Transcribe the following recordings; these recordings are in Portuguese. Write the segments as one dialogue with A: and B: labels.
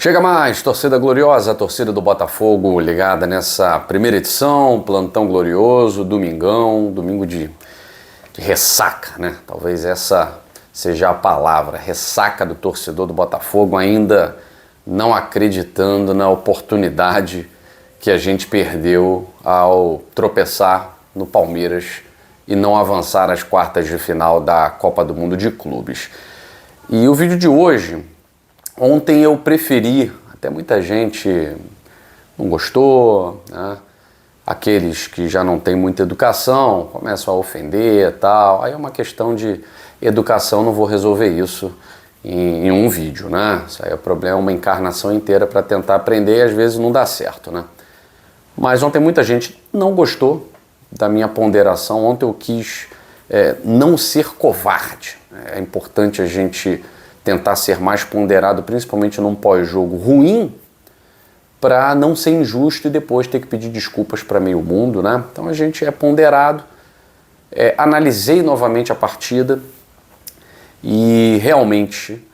A: Chega mais, torcida gloriosa, a torcida do Botafogo ligada nessa primeira edição, plantão glorioso, domingão, domingo de ressaca, né? Talvez essa seja a palavra, ressaca do torcedor do Botafogo, ainda não acreditando na oportunidade que a gente perdeu ao tropeçar no Palmeiras e não avançar às quartas de final da Copa do Mundo de Clubes. E o vídeo de hoje, ontem eu preferi, até muita gente não gostou, né? Aqueles que já não têm muita educação começam a ofender e tal, aí é uma questão de educação, não vou resolver isso em um vídeo, né? Isso aí é problema, uma encarnação inteira para tentar aprender e às vezes não dá certo, né? Mas ontem muita gente não gostou da minha ponderação, ontem eu quis não ser covarde, é importante a gente tentar ser mais ponderado, principalmente num pós-jogo ruim, para não ser injusto e depois ter que pedir desculpas para meio mundo, né? Então a gente é ponderado, analisei novamente a partida e realmente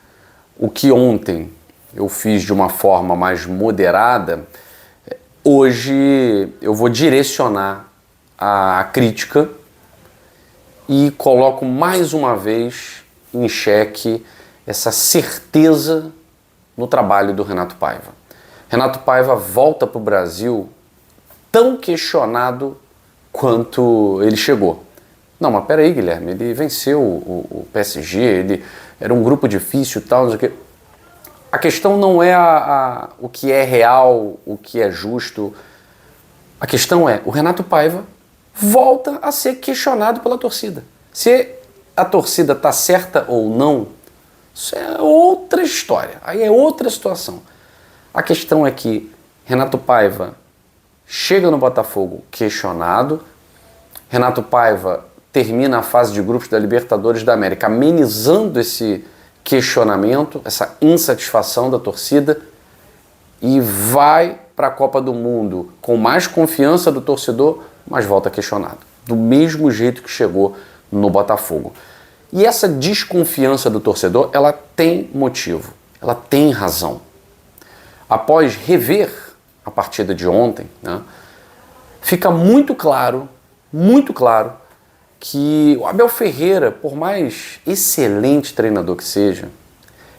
A: o que ontem eu fiz de uma forma mais moderada, hoje eu vou direcionar a crítica e coloco mais uma vez em xeque essa certeza no trabalho do Renato Paiva. Renato Paiva volta para o Brasil tão questionado quanto ele chegou. Não, mas peraí, Guilherme, ele venceu o PSG, ele era um grupo difícil e tal, não sei o quê. A questão não é o que é real, o que é justo. A questão é, o Renato Paiva volta a ser questionado pela torcida. Se a torcida está certa ou não, isso é outra história, aí é outra situação. A questão é que Renato Paiva chega no Botafogo questionado, Renato Paiva termina a fase de grupos da Libertadores da América amenizando esse questionamento, essa insatisfação da torcida e vai para a Copa do Mundo com mais confiança do torcedor, mas volta questionado, do mesmo jeito que chegou no Botafogo. E essa desconfiança do torcedor, ela tem motivo, ela tem razão. Após rever a partida de ontem, né, fica muito claro que o Abel Ferreira, por mais excelente treinador que seja,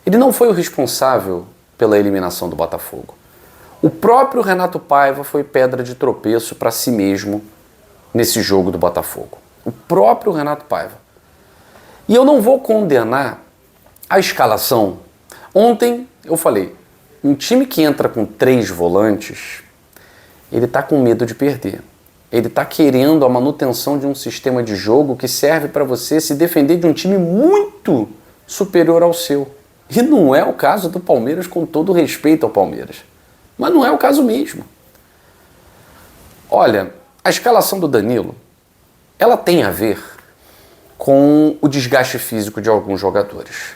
A: ele não foi o responsável pela eliminação do Botafogo. O próprio Renato Paiva foi pedra de tropeço para si mesmo nesse jogo do Botafogo. O próprio Renato Paiva. E eu não vou condenar a escalação. Ontem eu falei, um time que entra com 3 volantes, ele está com medo de perder. Ele está querendo a manutenção de um sistema de jogo que serve para você se defender de um time muito superior ao seu. E não é o caso do Palmeiras, com todo respeito ao Palmeiras. Mas não é o caso mesmo. Olha, a escalação do Danilo, ela tem a ver com o desgaste físico de alguns jogadores.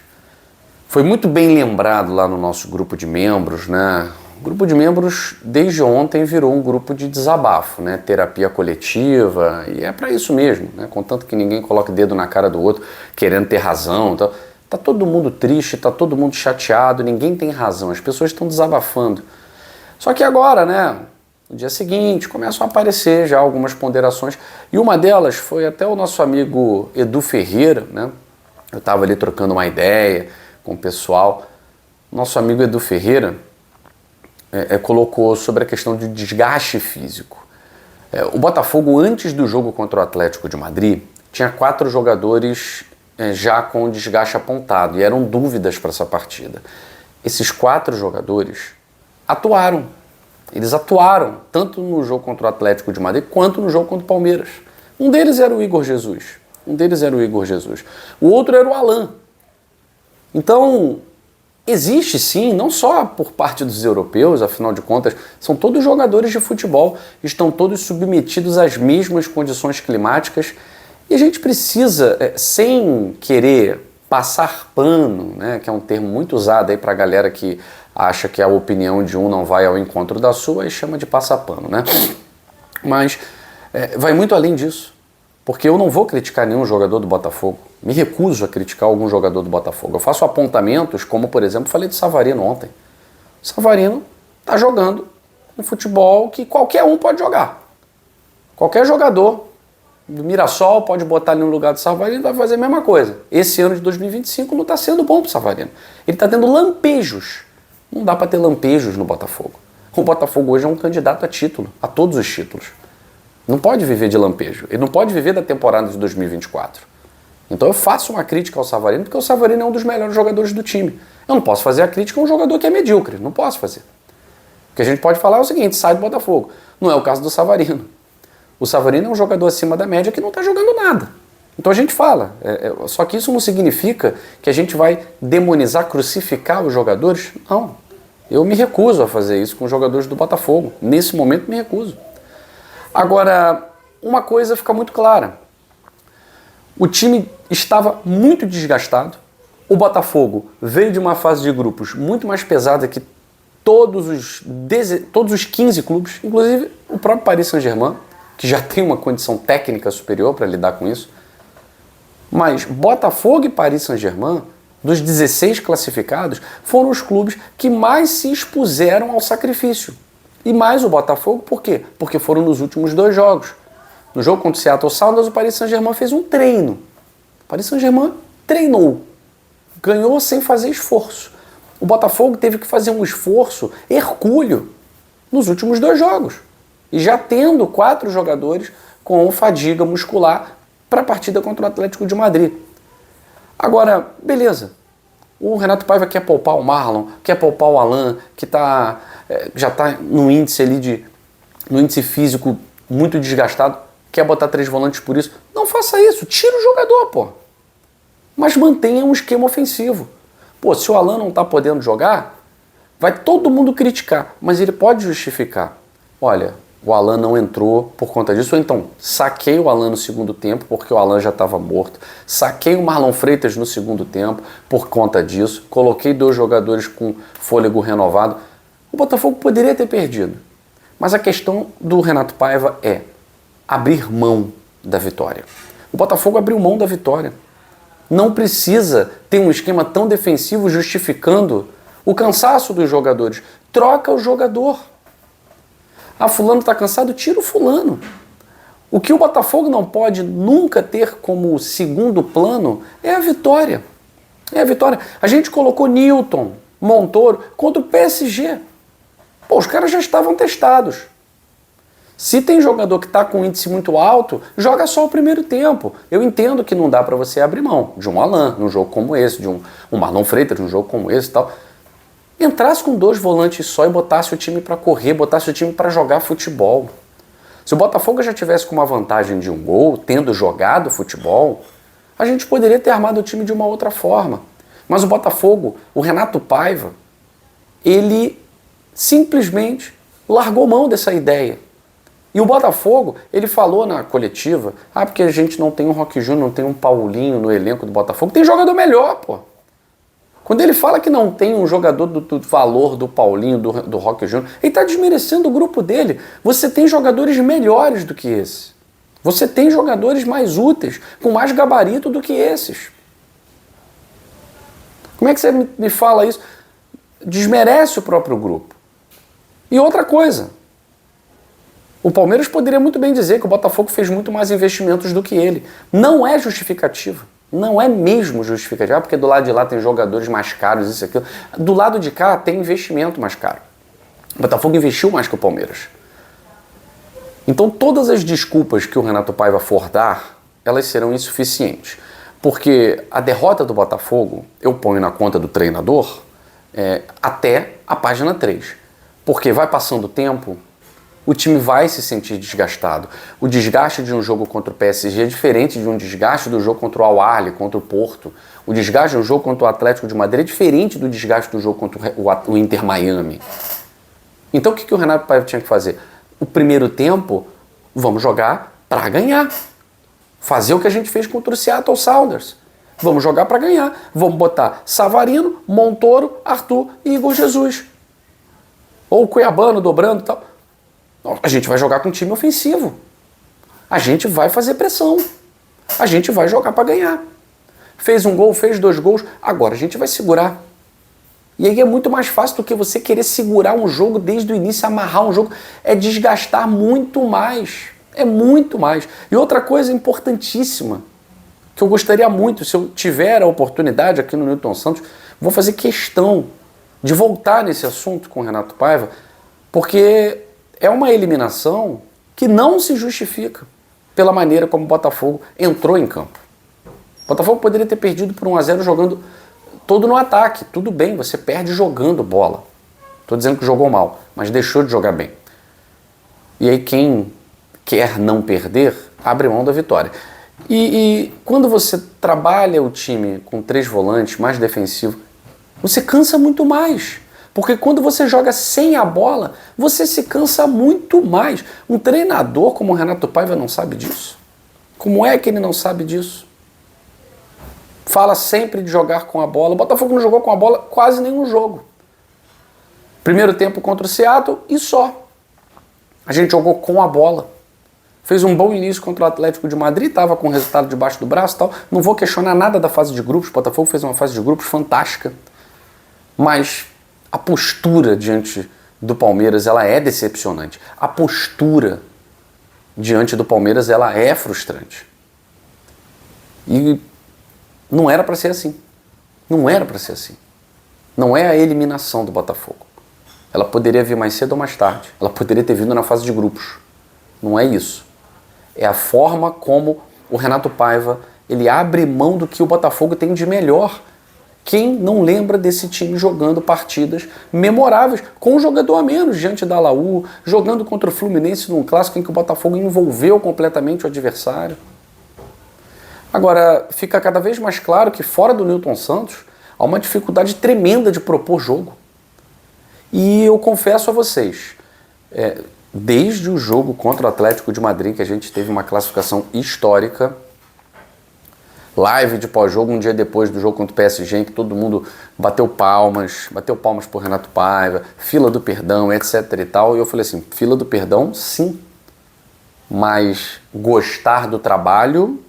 A: Foi muito bem lembrado lá no nosso grupo de membros, né? O grupo de membros, desde ontem, virou um grupo de desabafo, né? Terapia coletiva, e é para isso mesmo, né? Contanto que ninguém coloque dedo na cara do outro, querendo ter razão. Então, tá todo mundo triste, tá todo mundo chateado, ninguém tem razão, as pessoas estão desabafando. Só que agora, né? No dia seguinte, começam a aparecer já algumas ponderações, e uma delas foi até o nosso amigo Edu Ferreira, né? Eu estava ali trocando uma ideia com o pessoal. Nosso amigo Edu Ferreira colocou sobre a questão de desgaste físico. O Botafogo, antes do jogo contra o Atlético de Madrid, tinha 4 jogadores já com desgaste apontado, e eram dúvidas para essa partida. Esses 4 jogadores atuaram. Eles atuaram tanto no jogo contra o Atlético de Madrid quanto no jogo contra o Palmeiras. Um deles era o Igor Jesus. O outro era o Alan. Então, existe sim, não só por parte dos europeus, afinal de contas, são todos jogadores de futebol, estão todos submetidos às mesmas condições climáticas, e a gente precisa, sem querer passar pano, né, que é um termo muito usado aí para a galera que acha que a opinião de um não vai ao encontro da sua e chama de passar pano, né? Mas vai muito além disso, porque eu não vou criticar nenhum jogador do Botafogo, me recuso a criticar algum jogador do Botafogo. Eu faço apontamentos como, por exemplo, falei do Savarino ontem. Savarino está jogando um futebol que qualquer um pode jogar. Qualquer jogador do Mirassol pode botar ali no lugar do Savarino e vai fazer a mesma coisa. Esse ano de 2025 não está sendo bom para o Savarino. Ele está tendo lampejos. Não dá para ter lampejos no Botafogo. O Botafogo hoje é um candidato a título, a todos os títulos. Não pode viver de lampejo. Ele não pode viver da temporada de 2024. Então eu faço uma crítica ao Savarino, porque o Savarino é um dos melhores jogadores do time. Eu não posso fazer a crítica a um jogador que é medíocre. Não posso fazer. O que a gente pode falar é o seguinte: sai do Botafogo. Não é o caso do Savarino. O Savarino é um jogador acima da média que não está jogando nada. Então a gente fala. Só que isso não significa que a gente vai demonizar, crucificar os jogadores. Não. Eu me recuso a fazer isso com os jogadores do Botafogo. Nesse momento me recuso. Agora, uma coisa fica muito clara. O time estava muito desgastado. O Botafogo veio de uma fase de grupos muito mais pesada que todos os 15 clubes, inclusive o próprio Paris Saint-Germain, que já tem uma condição técnica superior para lidar com isso. Mas Botafogo e Paris Saint-Germain, dos 16 classificados, foram os clubes que mais se expuseram ao sacrifício. E mais o Botafogo, por quê? Porque foram nos últimos 2 jogos. No jogo contra o Seattle Sounders, o Paris Saint-Germain fez um treino. O Paris Saint-Germain treinou. Ganhou sem fazer esforço. O Botafogo teve que fazer um esforço hercúleo nos últimos 2 jogos. E já tendo 4 jogadores com fadiga muscular para a partida contra o Atlético de Madrid. Agora, beleza. O Renato Paiva quer poupar o Marlon, quer poupar o Alan, que já está no índice ali no índice físico muito desgastado, quer botar 3 volantes por isso. Não faça isso, tira o jogador, pô. Mas mantenha um esquema ofensivo. Pô, se o Alan não está podendo jogar, vai todo mundo criticar, mas ele pode justificar. Olha, o Alan não entrou por conta disso, ou então saquei o Alan no segundo tempo porque o Alan já estava morto, saquei o Marlon Freitas no segundo tempo por conta disso, coloquei 2 jogadores com fôlego renovado. O Botafogo poderia ter perdido, mas a questão do Renato Paiva é abrir mão da vitória. O Botafogo abriu mão da vitória. Não precisa ter um esquema tão defensivo justificando o cansaço dos jogadores. Troca o jogador. Ah, fulano está cansado, tira o fulano. O que o Botafogo não pode nunca ter como segundo plano é a vitória. É a vitória. A gente colocou Nilton, Montoro contra o PSG. Pô, os caras já estavam testados. Se tem jogador que está com um índice muito alto, joga só o primeiro tempo. Eu entendo que não dá para você abrir mão de um Alan num jogo como esse, de um Marlon Freitas num jogo como esse e tal. Entrasse com 2 volantes só e botasse o time para correr, botasse o time para jogar futebol. Se o Botafogo já tivesse com uma vantagem de 1 gol, tendo jogado futebol, a gente poderia ter armado o time de uma outra forma. Mas o Botafogo, o Renato Paiva, ele simplesmente largou mão dessa ideia. E o Botafogo, ele falou na coletiva, porque a gente não tem um Roque Júnior, não tem um Paulinho no elenco do Botafogo, tem jogador melhor, pô. Quando ele fala que não tem um jogador do valor do Paulinho, do Roque Júnior, ele está desmerecendo o grupo dele. Você tem jogadores melhores do que esse. Você tem jogadores mais úteis, com mais gabarito do que esses. Como é que você me fala isso? Desmerece o próprio grupo. E outra coisa, o Palmeiras poderia muito bem dizer que o Botafogo fez muito mais investimentos do que ele. Não é justificativa. Não é mesmo justificativa, porque do lado de lá tem jogadores mais caros, isso e aquilo. Do lado de cá tem investimento mais caro. O Botafogo investiu mais que o Palmeiras. Então todas as desculpas que o Renato Paiva for dar, elas serão insuficientes. Porque a derrota do Botafogo, eu ponho na conta do treinador, até a página 3. Porque vai passando o tempo, o time vai se sentir desgastado. O desgaste de um jogo contra o PSG é diferente de um desgaste do jogo contra o Al-Ahly, contra o Porto. O desgaste de um jogo contra o Atlético de Madrid é diferente do desgaste do jogo contra o Inter Miami. Então o que o Renato Paiva tinha que fazer? O primeiro tempo, vamos jogar para ganhar. Fazer o que a gente fez contra o Seattle Sounders. Vamos jogar para ganhar. Vamos botar Savarino, Montoro, Arthur e Igor Jesus. Ou o Cuiabano dobrando e tal. A gente vai jogar com um time ofensivo. A gente vai fazer pressão. A gente vai jogar para ganhar. Fez um gol, fez 2 gols, agora a gente vai segurar. E aí é muito mais fácil do que você querer segurar um jogo desde o início, amarrar um jogo, é desgastar muito mais. É muito mais. E outra coisa importantíssima, que eu gostaria muito, se eu tiver a oportunidade aqui no Newton Santos, vou fazer questão de voltar nesse assunto com o Renato Paiva, porque é uma eliminação que não se justifica pela maneira como o Botafogo entrou em campo. O Botafogo poderia ter perdido por 1-0 jogando todo no ataque. Tudo bem, você perde jogando bola. Estou dizendo que jogou mal, mas deixou de jogar bem. E aí quem quer não perder, abre mão da vitória. E quando você trabalha o time com 3 volantes, mais defensivo, você cansa muito mais. Porque quando você joga sem a bola, você se cansa muito mais. Um treinador como o Renato Paiva não sabe disso? Como é que ele não sabe disso? Fala sempre de jogar com a bola. O Botafogo não jogou com a bola quase nenhum jogo. Primeiro tempo contra o Seattle e só. A gente jogou com a bola. Fez um bom início contra o Atlético de Madrid, estava com o resultado debaixo do braço e tal. Não vou questionar nada da fase de grupos. O Botafogo fez uma fase de grupos fantástica. Mas a postura diante do Palmeiras, ela é decepcionante. A postura diante do Palmeiras, ela é frustrante. E não era para ser assim. Não era para ser assim. Não é a eliminação do Botafogo. Ela poderia vir mais cedo ou mais tarde. Ela poderia ter vindo na fase de grupos. Não é isso. É a forma como o Renato Paiva ele abre mão do que o Botafogo tem de melhor. Quem não lembra desse time jogando partidas memoráveis, com um jogador a menos diante da Laú, jogando contra o Fluminense num clássico em que o Botafogo envolveu completamente o adversário? Agora, fica cada vez mais claro que fora do Newton Santos há uma dificuldade tremenda de propor jogo. E eu confesso a vocês, desde o jogo contra o Atlético de Madrid, que a gente teve uma classificação histórica, live de pós-jogo um dia depois do jogo contra o PSG, em que todo mundo bateu palmas pro Renato Paiva, fila do perdão, etc e tal, e eu falei assim, fila do perdão, sim, mas gostar do trabalho,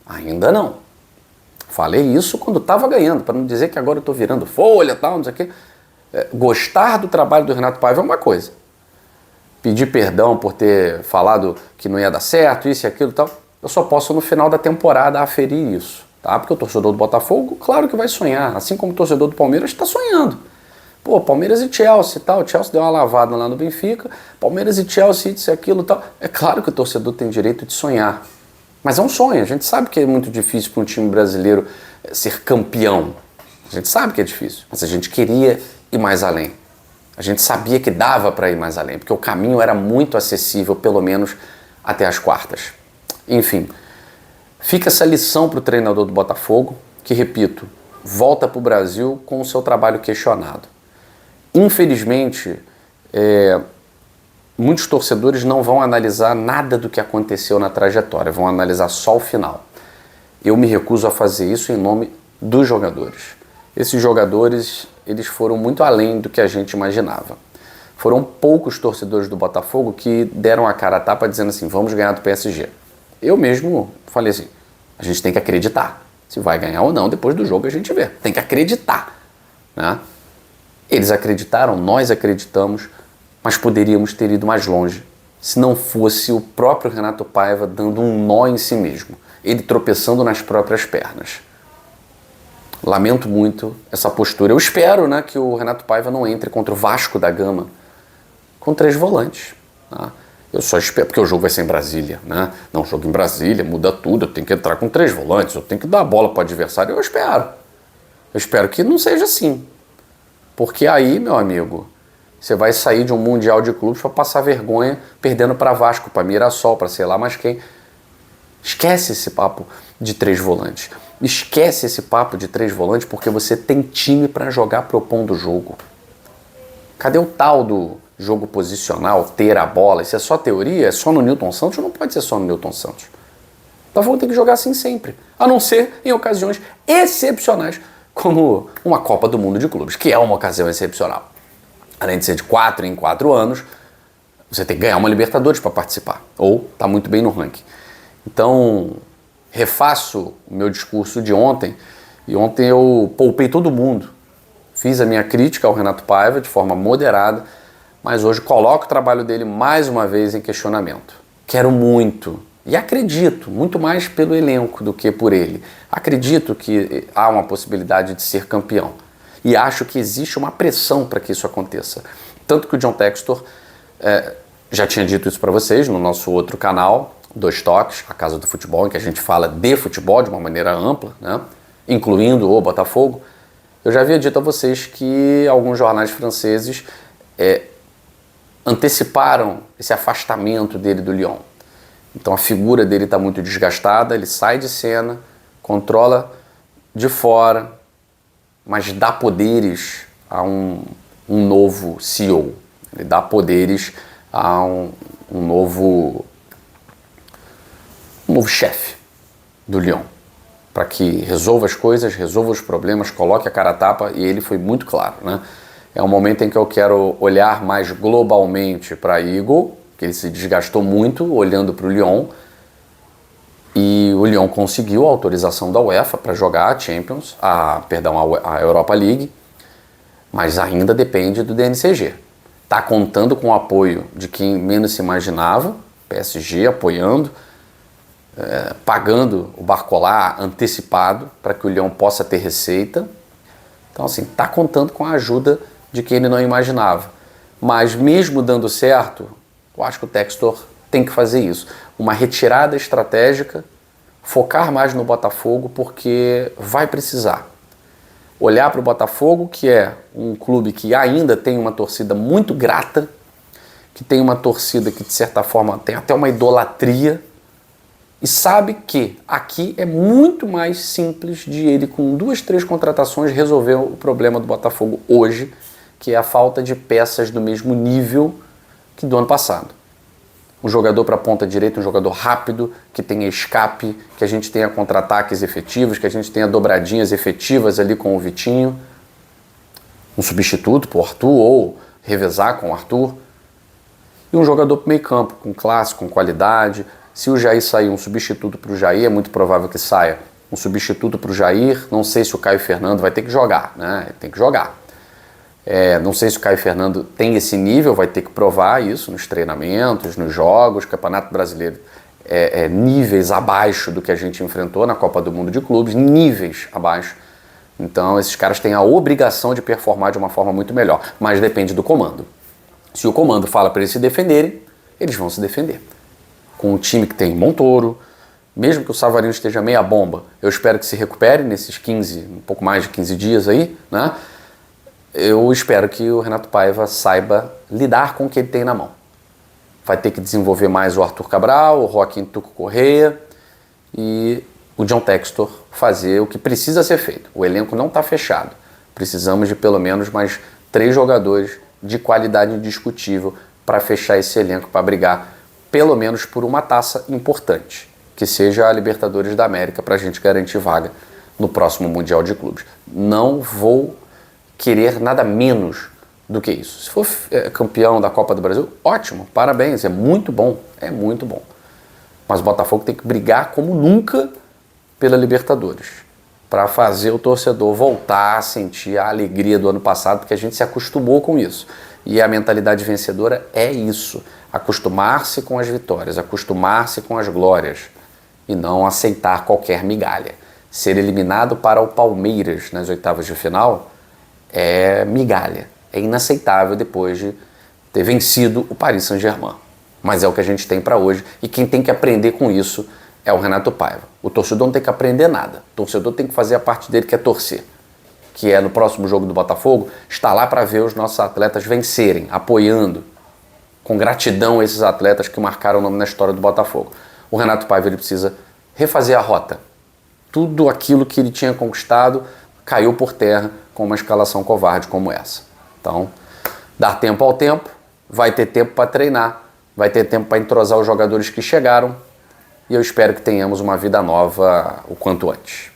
A: ainda não. Falei isso quando estava ganhando, para não dizer que agora eu estou virando folha e tal, não sei o quê. Gostar do trabalho do Renato Paiva é uma coisa. Pedir perdão por ter falado que não ia dar certo, isso e aquilo e tal, eu só posso no final da temporada aferir isso, tá? Porque o torcedor do Botafogo, claro que vai sonhar, assim como o torcedor do Palmeiras está sonhando. Pô, Palmeiras e Chelsea e tal, o Chelsea deu uma lavada lá no Benfica, Palmeiras e Chelsea, isso e aquilo e tal. É claro que o torcedor tem direito de sonhar, mas é um sonho, a gente sabe que é muito difícil para um time brasileiro ser campeão. A gente sabe que é difícil, mas a gente queria ir mais além. A gente sabia que dava para ir mais além, porque o caminho era muito acessível, pelo menos até as quartas. Enfim, fica essa lição para o treinador do Botafogo, que, repito, volta para o Brasil com o seu trabalho questionado. Infelizmente, muitos torcedores não vão analisar nada do que aconteceu na trajetória, vão analisar só o final. Eu me recuso a fazer isso em nome dos jogadores. Esses jogadores, eles foram muito além do que a gente imaginava. Foram poucos torcedores do Botafogo que deram a cara a tapa dizendo assim, vamos ganhar do PSG. Eu mesmo falei assim, a gente tem que acreditar. Se vai ganhar ou não, depois do jogo a gente vê. Tem que acreditar, né? Eles acreditaram, nós acreditamos, mas poderíamos ter ido mais longe se não fosse o próprio Renato Paiva dando um nó em si mesmo. Ele tropeçando nas próprias pernas. Lamento muito essa postura. Eu espero, né, que o Renato Paiva não entre contra o Vasco da Gama com 3 volantes. Tá? Eu só espero, porque o jogo vai ser em Brasília, né? Não, o jogo em Brasília muda tudo, eu tenho que entrar com 3 volantes, eu tenho que dar a bola para o adversário. Eu espero que não seja assim. Porque aí, meu amigo, você vai sair de um Mundial de Clubes para passar vergonha perdendo para Vasco, para Mirassol, para sei lá mais quem. Esquece esse papo de 3 volantes. Esquece esse papo de 3 volantes porque você tem time para jogar propondo o jogo. Cadê o tal do jogo posicional, ter a bola? Isso é só teoria? É só no Newton Santos? Não pode ser só no Newton Santos. O Botafogo tem que jogar assim sempre. A não ser em ocasiões excepcionais, como uma Copa do Mundo de Clubes, que é uma ocasião excepcional. Além de ser de 4 em 4 anos, você tem que ganhar uma Libertadores para participar. Ou tá muito bem no ranking. Então, refaço o meu discurso de ontem, e ontem eu poupei todo mundo. fiz a minha crítica ao Renato Paiva de forma moderada, mas hoje coloco o trabalho dele mais uma vez em questionamento. Quero muito, e acredito, muito mais pelo elenco do que por ele. Acredito que há uma possibilidade de ser campeão. E acho que existe uma pressão para que isso aconteça. Tanto que o John Textor já tinha dito isso para vocês no nosso outro canal, Dois Toques, a Casa do Futebol, em que a gente fala de futebol de uma maneira ampla, né? Incluindo o Botafogo. Eu já havia dito a vocês que alguns jornais franceses anteciparam esse afastamento dele do Lyon. Então a figura dele está muito desgastada, ele sai de cena, controla de fora, mas dá poderes a um novo CEO. Ele dá poderes a um novo chefe do Lyon, para que resolva as coisas, resolva os problemas, coloque a cara a tapa, e ele foi muito claro, né? É um momento em que eu quero olhar mais globalmente para a Eagle, que ele se desgastou muito olhando para o Lyon, e o Lyon conseguiu a autorização da UEFA para jogar a Champions, a Europa League, mas ainda depende do DNCG. Está contando com o apoio de quem menos se imaginava, PSG apoiando, pagando o Barcola antecipado para que o Lyon possa ter receita. Então, assim, está contando com a ajuda de quem ele não imaginava. Mas mesmo dando certo, eu acho que o Textor tem que fazer isso. Uma retirada estratégica, focar mais no Botafogo, porque vai precisar. Olhar para o Botafogo, que é um clube que ainda tem uma torcida muito grata, que tem uma torcida que, de certa forma, tem até uma idolatria, e sabe que aqui é muito mais simples de ele, com 2, 3 contratações, resolver o problema do Botafogo hoje, que é a falta de peças do mesmo nível que do ano passado. Um jogador para a ponta direita, um jogador rápido, que tenha escape, que a gente tenha contra-ataques efetivos, que a gente tenha dobradinhas efetivas ali com o Vitinho, um substituto para o Arthur, ou revezar com o Arthur, e um jogador para o meio campo, com classe, com qualidade. Se o Jair sair, um substituto para o Jair, é muito provável que saia um substituto para o Jair. Não sei se o Caio Fernando vai ter que jogar, né? Tem que jogar. Não sei se o Caio Fernando tem esse nível, vai ter que provar isso nos treinamentos, nos jogos. O Campeonato Brasileiro níveis abaixo do que a gente enfrentou na Copa do Mundo de Clubes, níveis abaixo. Então esses caras têm a obrigação de performar de uma forma muito melhor, mas depende do comando. Se o comando fala para eles se defenderem, eles vão se defender. Com um time que tem Montoro, mesmo que o Savarino esteja meia bomba, eu espero que se recupere nesses 15, um pouco mais de 15 dias aí, né? Eu espero que o Renato Paiva saiba lidar com o que ele tem na mão. Vai ter que desenvolver mais o Arthur Cabral, o Joaquim Tuco Correia e o John Textor fazer o que precisa ser feito. O elenco não está fechado. Precisamos de pelo menos mais 3 jogadores de qualidade indiscutível para fechar esse elenco, para brigar pelo menos por uma taça importante, que seja a Libertadores da América, para a gente garantir vaga no próximo Mundial de Clubes. Não vou querer nada menos do que isso. Se for campeão da Copa do Brasil, ótimo, parabéns, é muito bom, Mas o Botafogo tem que brigar como nunca pela Libertadores, para fazer o torcedor voltar a sentir a alegria do ano passado, porque a gente se acostumou com isso. E a mentalidade vencedora é isso, acostumar-se com as vitórias, acostumar-se com as glórias e não aceitar qualquer migalha. Ser eliminado para o Palmeiras nas oitavas de final é migalha, é inaceitável depois de ter vencido o Paris Saint-Germain. Mas é o que a gente tem para hoje, e quem tem que aprender com isso é o Renato Paiva. O torcedor não tem que aprender nada, o torcedor tem que fazer a parte dele, que é torcer, que é no próximo jogo do Botafogo, estar lá para ver os nossos atletas vencerem, apoiando, com gratidão a esses atletas que marcaram o nome na história do Botafogo. O Renato Paiva, ele precisa refazer a rota. Tudo aquilo que ele tinha conquistado caiu por terra com uma escalação covarde como essa. Então, dar tempo ao tempo, vai ter tempo para treinar, vai ter tempo para entrosar os jogadores que chegaram, e eu espero que tenhamos uma vida nova o quanto antes.